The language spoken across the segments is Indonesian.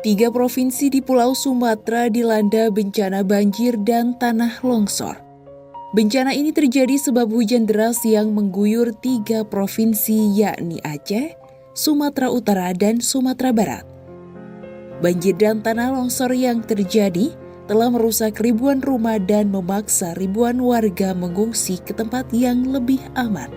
Tiga provinsi di Pulau Sumatera dilanda bencana banjir dan tanah longsor. Bencana ini terjadi sebab hujan deras yang mengguyur tiga provinsi yakni Aceh, Sumatera Utara, dan Sumatera Barat. Banjir dan tanah longsor yang terjadi telah merusak ribuan rumah dan memaksa ribuan warga mengungsi ke tempat yang lebih aman.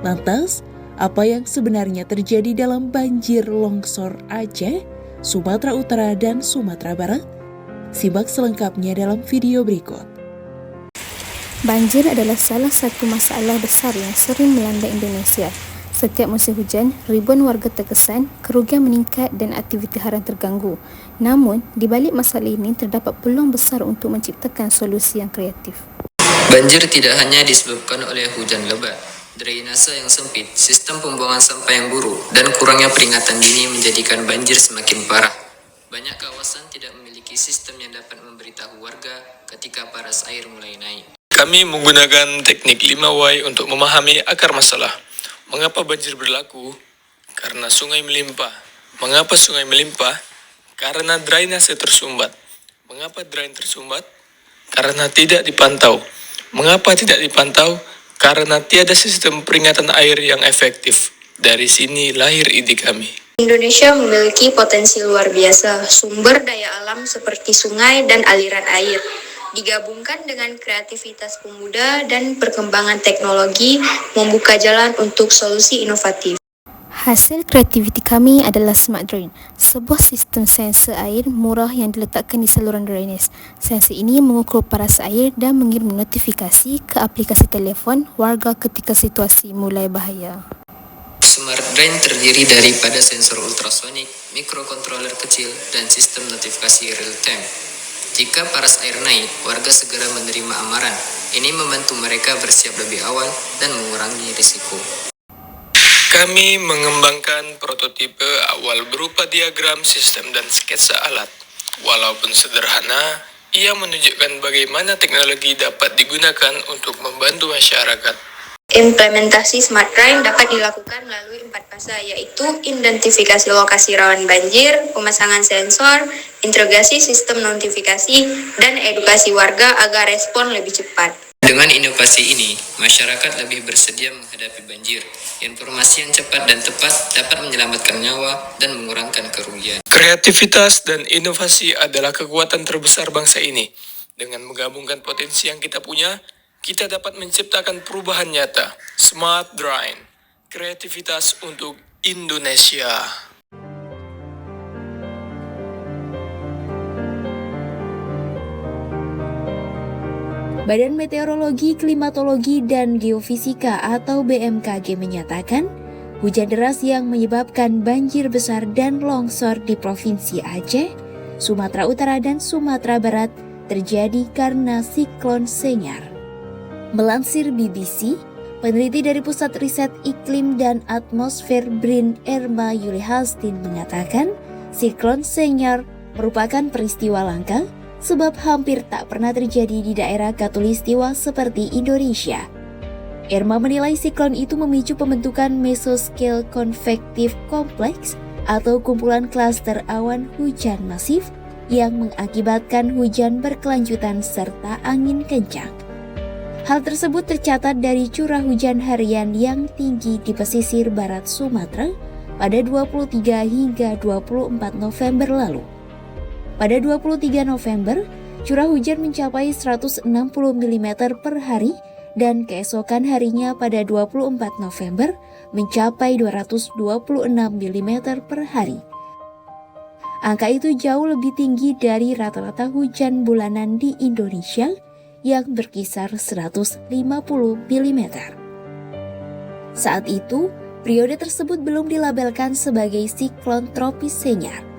Lantas, apa yang sebenarnya terjadi dalam banjir longsor Aceh, Sumatera Utara, dan Sumatera Barat? Simak selengkapnya dalam video berikut. Banjir adalah salah satu masalah besar yang sering melanda Indonesia. Setiap musim hujan, ribuan warga terkesan, kerugian meningkat dan aktiviti harian terganggu. Namun, di balik masalah ini terdapat peluang besar untuk menciptakan solusi yang kreatif. Banjir tidak hanya disebabkan oleh hujan lebat, drainase yang sempit, sistem pembuangan sampah yang buruk, dan kurangnya peringatan dini menjadikan banjir semakin parah. Banyak kawasan tidak memiliki sistem yang dapat memberitahu warga ketika paras air mulai naik. Kami menggunakan teknik 5Y untuk memahami akar masalah. Mengapa banjir berlaku? Karena sungai melimpah. Mengapa sungai melimpah? Karena drainase tersumbat. Mengapa drain tersumbat? Karena tidak dipantau. Mengapa tidak dipantau? Karena tiada sistem peringatan air yang efektif. Dari sini lahir ide kami. Indonesia memiliki potensi luar biasa, sumber daya alam seperti sungai dan aliran air. Digabungkan dengan kreativitas pemuda dan perkembangan teknologi, membuka jalan untuk solusi inovatif. Hasil kreativiti kami adalah Smart Drain, sebuah sistem sensor air murah yang diletakkan di saluran drainase. Sensor ini mengukur paras air dan mengirim notifikasi ke aplikasi telefon warga ketika situasi mulai bahaya. Smart Drain terdiri daripada sensor ultrasonik, mikrokontroler kecil, dan sistem notifikasi real-time. Jika paras air naik, warga segera menerima amaran. Ini membantu mereka bersiap lebih awal dan mengurangi risiko. Kami mengembangkan prototipe awal berupa diagram sistem dan sketsa alat. Walaupun sederhana, ia menunjukkan bagaimana teknologi dapat digunakan untuk membantu masyarakat. Implementasi Smart Drain dapat dilakukan melalui 4 fase, yaitu identifikasi lokasi rawan banjir, pemasangan sensor, integrasi sistem notifikasi, dan edukasi warga agar respon lebih cepat. Dengan inovasi ini, masyarakat lebih bersedia menghadapi banjir. Informasi yang cepat dan tepat dapat menyelamatkan nyawa dan mengurangkan kerugian. Kreativitas dan inovasi adalah kekuatan terbesar bangsa ini. Dengan menggabungkan potensi yang kita punya, kita dapat menciptakan perubahan nyata. Smart Drain, kreativitas untuk Indonesia. Badan Meteorologi, Klimatologi, dan Geofisika atau BMKG menyatakan, hujan deras yang menyebabkan banjir besar dan longsor di Provinsi Aceh, Sumatera Utara, dan Sumatera Barat terjadi karena siklon Senyar. Melansir BBC, peneliti dari Pusat Riset Iklim dan Atmosfer BRIN Erma Yulihastin mengatakan, siklon Senyar merupakan peristiwa langka sebab hampir tak pernah terjadi di daerah Khatulistiwa seperti Indonesia. Erma menilai siklon itu memicu pembentukan Mesoscale Convective Complex atau kumpulan klaster awan hujan masif yang mengakibatkan hujan berkelanjutan serta angin kencang. Hal tersebut tercatat dari curah hujan harian yang tinggi di pesisir barat Sumatera pada 23 hingga 24 November lalu. Pada 23 November, curah hujan mencapai 160 mm per hari dan keesokan harinya pada 24 November mencapai 226 mm per hari. Angka itu jauh lebih tinggi dari rata-rata hujan bulanan di Indonesia yang berkisar 150 mm. Saat itu, periode tersebut belum dilabelkan sebagai siklon tropis Senyar.